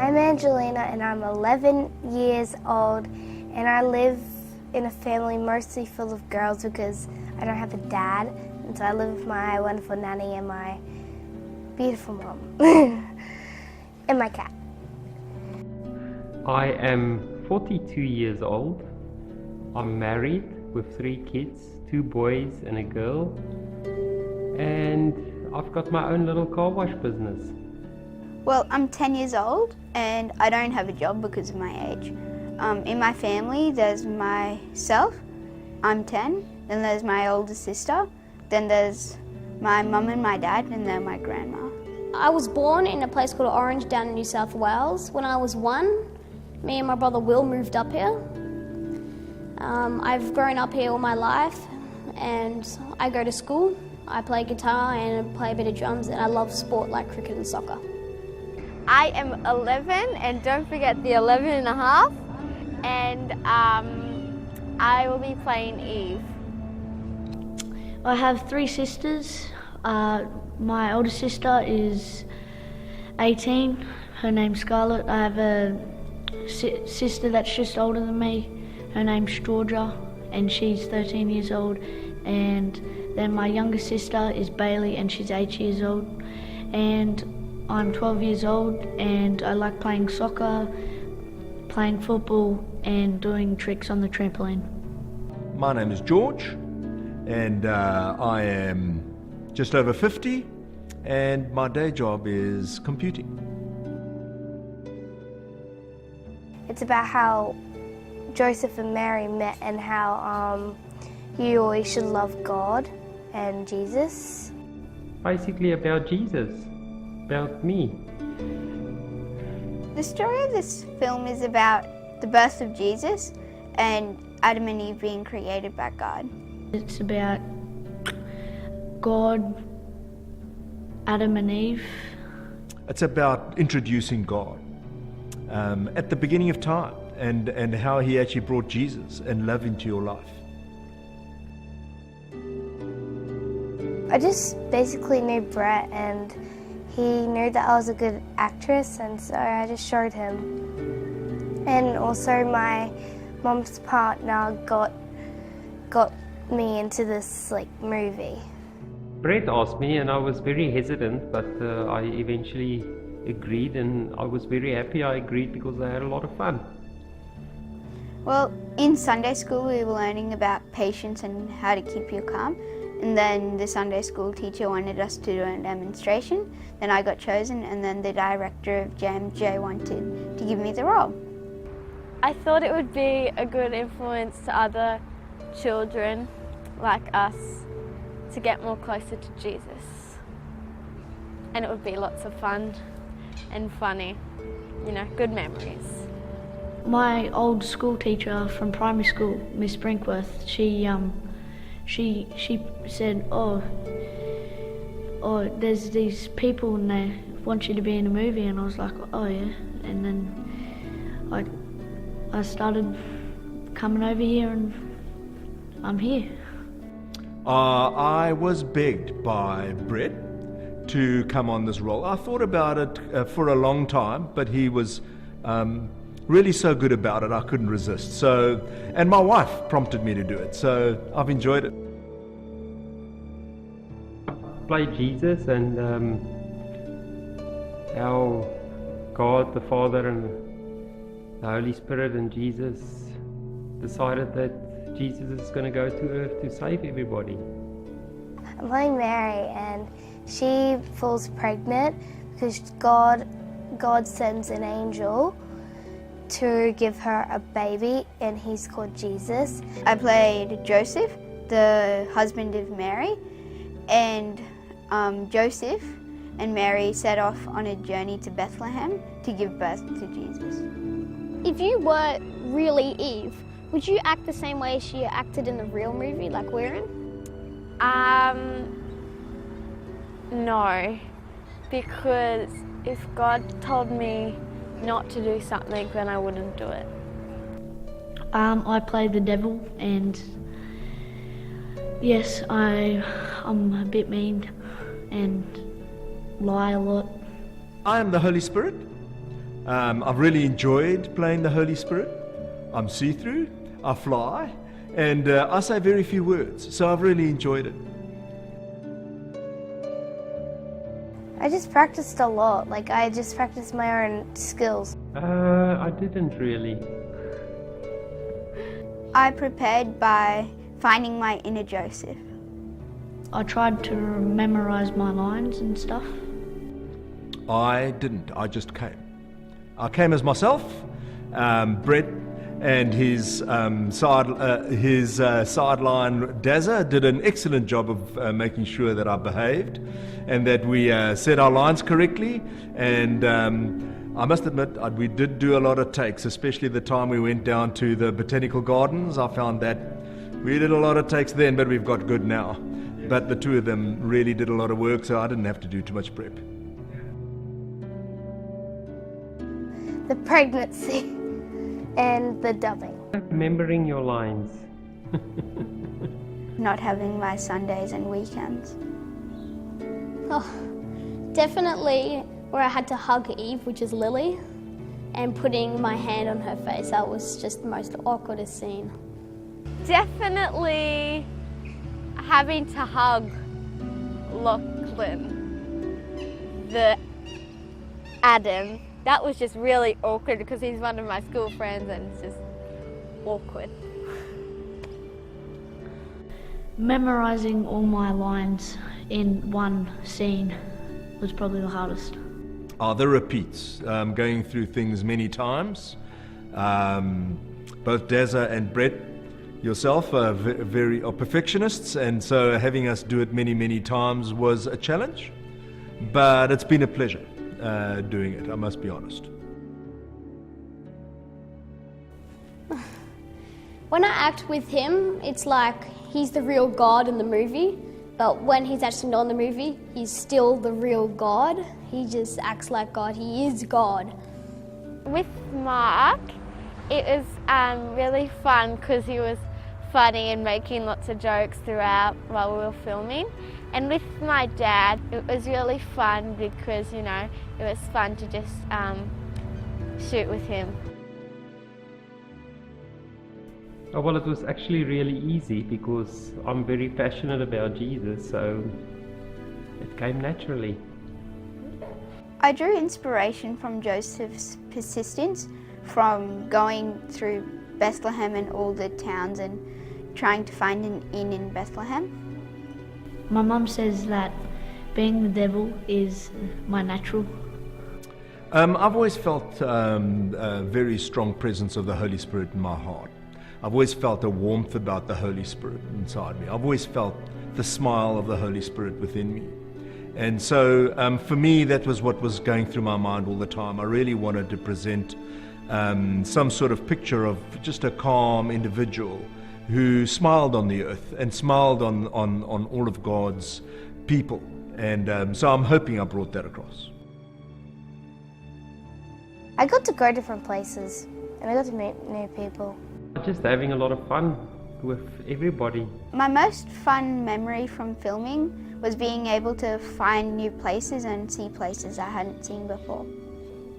I'm Angelina and I'm 11 years old and I live in a family mostly full of girls because I don't have a dad, and so I live with my wonderful nanny and my beautiful mom and my cat. I am 42 years old. I'm married with 3 kids, 2 boys and a girl, and I've got my own little car wash business. Well, I'm 10 years old and I don't have a job because of my age. In my family, there's myself, I'm 10, then there's my older sister, then there's my mum and my dad, and then my grandma. I was born in a place called Orange down in New South Wales. When I was 1, me and my brother Will moved up here. I've grown up here all my life and I go to school. I play guitar and play a bit of drums, and I love sport like cricket and soccer. I am 11, and don't forget the 11 and a half, and I will be playing Eve. I have 3 sisters. My older sister is 18, her name's Scarlett. I have a sister that's just older than me, her name's Georgia, and she's 13 years old. And then my younger sister is Bailey, and she's 8 years old. And I'm 12 years old, and I like playing soccer, playing football, and doing tricks on the trampoline. My name is George, and I am just over 50, and my day job is computing. It's about how Joseph and Mary met and how you always should love God and Jesus. Basically about Jesus, about me. The story of this film is about the birth of Jesus and Adam and Eve being created by God. It's about God, Adam and Eve. It's about introducing God at the beginning of time, and how he actually brought Jesus and love into your life. I just basically knew Brett, and he knew that I was a good actress, and so I just showed him. And also my mom's partner got me into this movie. Brett asked me and I was very hesitant, but I eventually agreed, and I was very happy I agreed because I had a lot of fun. Well, in Sunday school we were learning about patience and how to keep your calm. And then the Sunday school teacher wanted us to do a demonstration. Then I got chosen, and then the director of JMJ wanted to give me the role. I thought it would be a good influence to other children like us to get more closer to Jesus. And it would be lots of fun and funny, good memories. My old school teacher from primary school, Miss Brinkworth, she said, oh, there's these people and they want you to be in a movie, and I was like, oh yeah. And then I started coming over here, and I'm here. I was begged by Brett to come on this role. I thought about it for a long time, but he was really so good about it, I couldn't resist. So, and my wife prompted me to do it, so I've enjoyed it. Play Jesus, and how God the Father and the Holy Spirit and Jesus decided that Jesus is going to go to earth to save everybody. I'm playing Mary, and she falls pregnant because God sends an angel to give her a baby, and he's called Jesus. I played Joseph, the husband of Mary, and Joseph and Mary set off on a journey to Bethlehem to give birth to Jesus. If you were really Eve, would you act the same way she acted in the real movie, like we're in? No, because if God told me not to do something, then I wouldn't do it. I play the devil, and yes, I'm a bit mean and lie a lot. I am the Holy Spirit, I've really enjoyed playing the Holy Spirit. I'm see-through, I fly, and I say very few words, so I've really enjoyed it. I just practiced a lot. Like, I just practiced my own skills. I didn't really. I prepared by finding my inner Joseph. I tried to memorize my lines and stuff. I didn't, I just came. I came as myself. Brett and his sideline Dazza did an excellent job of making sure that I behaved and that we said our lines correctly. And I must admit, we did do a lot of takes, especially the time we went down to the botanical gardens. I found that we did a lot of takes then, but we've got good now. But the two of them really did a lot of work, so I didn't have to do too much prep. The pregnancy and the dubbing. Remembering your lines. Not having my Sundays and weekends. Oh, definitely where I had to hug Eve, which is Lily, and putting my hand on her face. That was just the most awkwardest scene. Definitely having to hug Lachlan, the Adam. That was just really awkward because he's one of my school friends and it's just awkward. Memorizing all my lines in one scene was probably the hardest. The repeats, going through things many times. Both Dazza and Brett, yourself, are are perfectionists, and so having us do it many, many times was a challenge. But it's been a pleasure doing it, I must be honest. When I act with him, it's like he's the real God in the movie, but when he's actually not in the movie, he's still the real God. He just acts like God. He is God. With Mark, it was really fun because he was funny and making lots of jokes throughout while we were filming. And with my dad, it was really fun because, you know, it was fun to just shoot with him. Oh, well, it was actually really easy because I'm very passionate about Jesus, so it came naturally. I drew inspiration from Joseph's persistence, from going through Bethlehem and all the towns and trying to find an inn in Bethlehem. My mum says that being the devil is my natural. I've always felt a very strong presence of the Holy Spirit in my heart. I've always felt a warmth about the Holy Spirit inside me. I've always felt the smile of the Holy Spirit within me. And so for me, that was what was going through my mind all the time. I really wanted to present some sort of picture of just a calm individual who smiled on the earth and smiled on all of God's people. And so I'm hoping I brought that across. I got to go different places and I got to meet new people. Just having a lot of fun with everybody. My most fun memory from filming was being able to find new places and see places I hadn't seen before.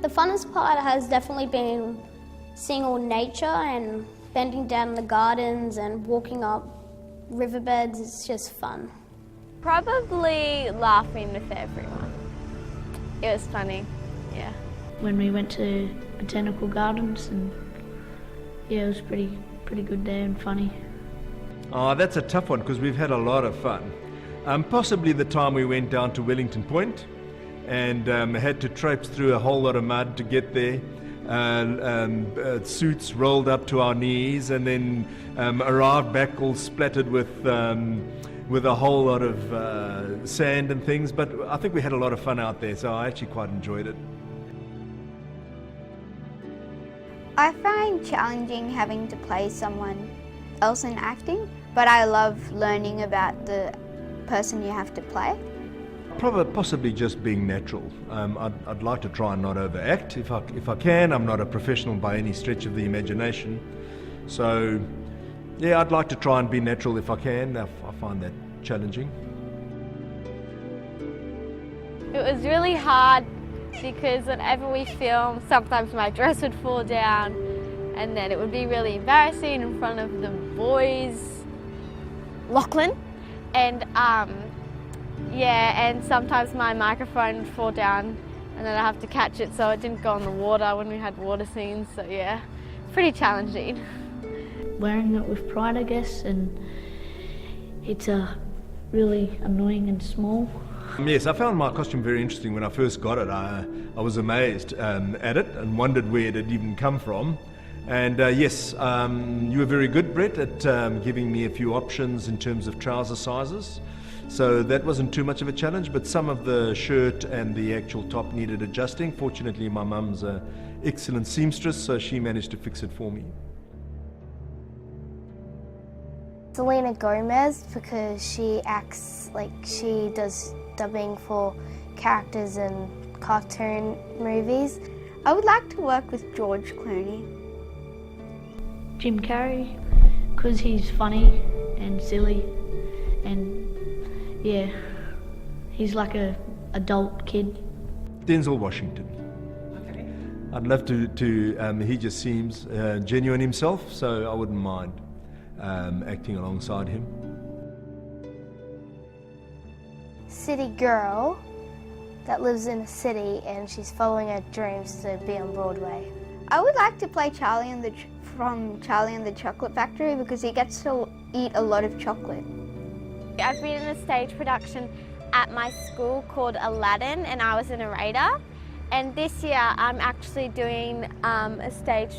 The funnest part has definitely been seeing all nature and bending down in the gardens and walking up riverbeds. It's just fun. Probably laughing with everyone. It was funny, yeah. When we went to botanical gardens, and yeah, it was pretty good there and funny. Oh, that's a tough one because we've had a lot of fun. Possibly the time we went down to Wellington Point and had to traipse through a whole lot of mud to get there. Suits rolled up to our knees and then arrived back all splattered with a whole lot of sand and things. But I think we had a lot of fun out there, so I actually quite enjoyed it. I find challenging having to play someone else in acting, but I love learning about the person you have to play. Possibly just being natural. I'd like to try and not overact if I can. I'm not a professional by any stretch of the imagination. So, yeah, I'd like to try and be natural if I can. I find that challenging. It was really hard because whenever we film, sometimes my dress would fall down and then it would be really embarrassing in front of the boys, Lachlan, and and sometimes my microphone would fall down and then I have to catch it so it didn't go in the water when we had water scenes, so yeah, pretty challenging. Wearing it with pride, I guess, and it's really annoying and small. Yes, I found my costume very interesting when I first got it. I was amazed at it and wondered where it had even come from. And yes, you were very good, Brett, at giving me a few options in terms of trouser sizes. So that wasn't too much of a challenge, but some of the shirt and the actual top needed adjusting. Fortunately, my mum's an excellent seamstress, so she managed to fix it for me. Selena Gomez, because she acts like she does dubbing for characters in cartoon movies. I would like to work with George Clooney. Jim Carrey, because he's funny and silly, and yeah, he's like a adult kid. Denzel Washington. I'd love to he just seems genuine himself, so I wouldn't mind acting alongside him. City girl that lives in a city and she's following her dreams to be on Broadway. I would like to play Charlie from Charlie and the Chocolate Factory because he gets to eat a lot of chocolate. I've been in a stage production at my school called Aladdin and I was a narrator. And this year I'm actually doing a stage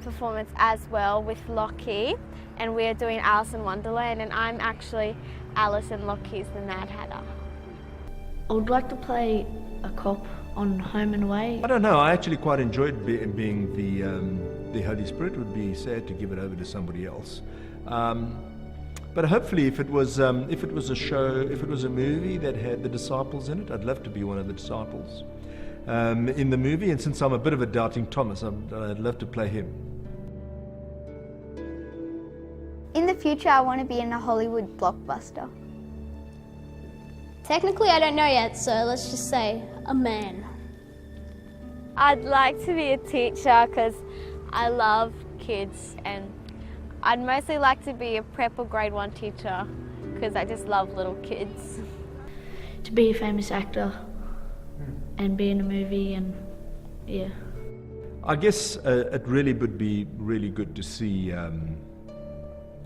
performance as well with Lockie, and we're doing Alice in Wonderland, and I'm actually Alice and Lockie's the Mad Hatter. I would like to play a cop on Home and Away. I don't know, I actually quite enjoyed being the Holy Spirit. It would be sad to give it over to somebody else. But hopefully if it was a show, if it was a movie that had the disciples in it, I'd love to be one of the disciples in the movie, and since I'm a bit of a doubting Thomas, I'd love to play him. In the future, I want to be in a Hollywood blockbuster. Technically, I don't know yet, so let's just say a man. I'd like to be a teacher because I love kids, and I'd mostly like to be a prep or grade 1 teacher because I just love little kids. To be a famous actor and be in a movie, and yeah. I guess it really would be really good to see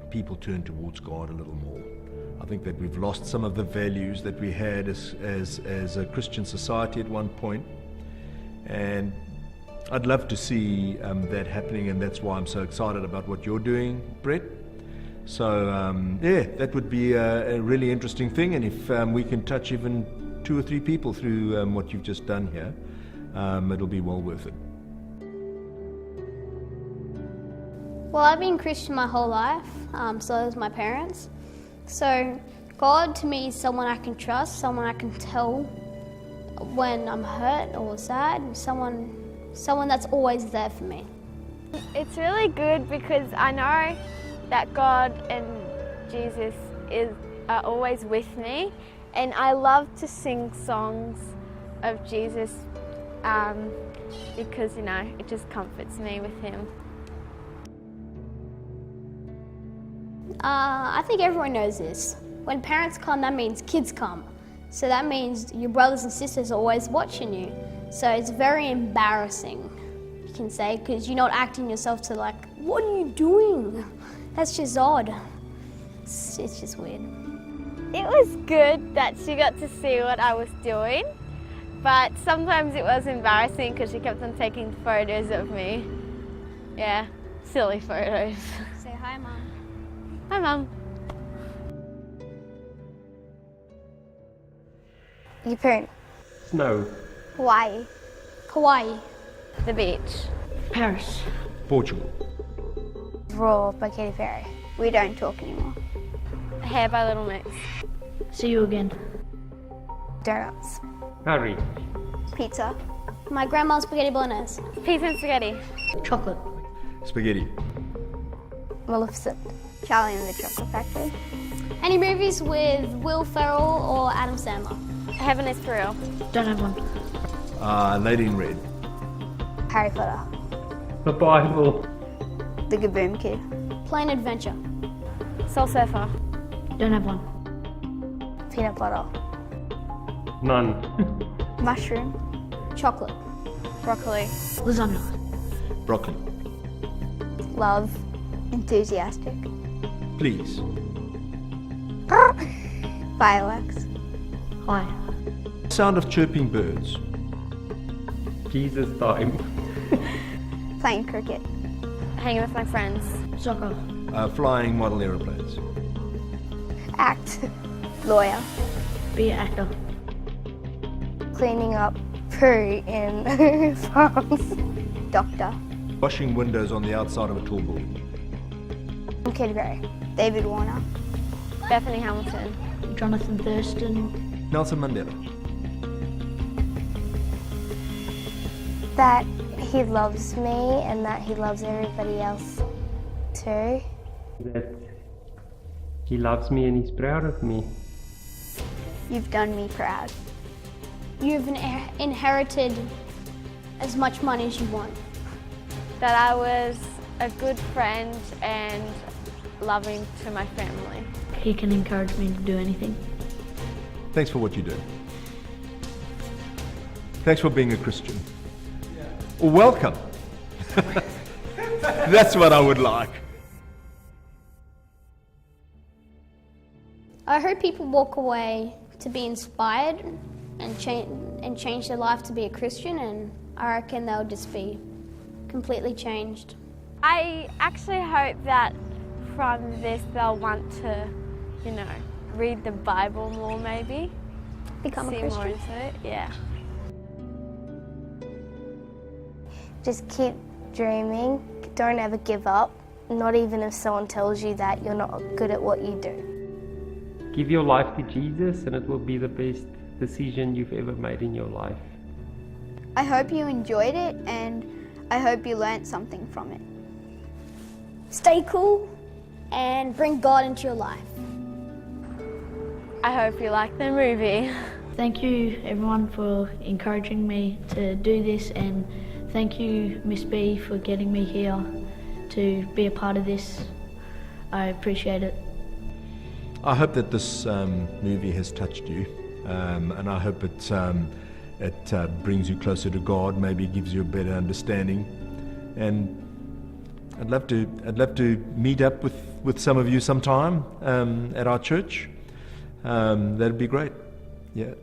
people turn towards God a little more. I think that we've lost some of the values that we had as a Christian society at one point, and I'd love to see that happening, and that's why I'm so excited about what you're doing, Brett. So yeah, that would be a really interesting thing, and if we can touch even 2 or 3 people through what you've just done here, it'll be well worth it. Well, I've been Christian my whole life, so has my parents. So God to me is someone I can trust, someone I can tell when I'm hurt or sad, someone that's always there for me. It's really good because I know that God and Jesus are always with me, and I love to sing songs of Jesus because, you know, it just comforts me with him. I think everyone knows this. When parents come, that means kids come. So that means your brothers and sisters are always watching you. So it's very embarrassing, you can say, because you're not acting yourself to like, what are you doing? That's just odd. It's just weird. It was good that she got to see what I was doing, but sometimes it was embarrassing because she kept on taking photos of me. Yeah, silly photos. Say hi, Mom. Hi, Mum. Your parent. Snow. Hawaii. Hawaii. The beach. Paris. Portugal. Raw by Katy Perry. We don't talk anymore. Hair by Little Mix. See you again. Donuts. Curry. Pizza. My grandma's spaghetti bolognese. Pizza and spaghetti. Chocolate. Spaghetti. Maleficent. Charlie and the Chocolate Factory. Any movies with Will Ferrell or Adam Sandler? Heaven is for real. Don't have one. Lady in Red. Harry Potter. The Bible. The Gaboom Kid. Plain adventure. Soul Surfer. Don't have one. Peanut butter. None. Mushroom. Chocolate. Broccoli. Lasagna. Broccoli. Love. Enthusiastic. Please. Fireworks. Hi. Sound of chirping birds. Jesus time. Playing cricket. Hanging with my friends. Soccer. Flying model aeroplanes. Act. Lawyer. Be an actor. Cleaning up poo in farms. Doctor. Washing windows on the outside of a tall building. Kid Gray. David Warner. Bethany Hamilton. Jonathan Thurston. Nelson Mandela. That he loves me and that he loves everybody else too. That he loves me and he's proud of me. You've done me proud. You've inherited as much money as you want. That I was a good friend and loving to my family. He can encourage me to do anything. Thanks for what you do. Thanks for being a Christian. Welcome. That's what I would like. I hope people walk away to be inspired and change their life to be a Christian, and I reckon they'll just be completely changed. I actually hope that from this they'll want to, read the Bible more maybe. Become a See more Christian. into it, yeah. Just keep dreaming. Don't ever give up. Not even if someone tells you that you're not good at what you do. Give your life to Jesus and it will be the best decision you've ever made in your life. I hope you enjoyed it and I hope you learnt something from it. Stay cool and bring God into your life. I hope you like the movie. Thank you everyone for encouraging me to do this, and thank you Miss B for getting me here to be a part of this. I appreciate it. I hope that this movie has touched you, and I hope it brings you closer to God, maybe gives you a better understanding. And I'd love to meet up with some of you sometime at our church. That'd be great. Yeah.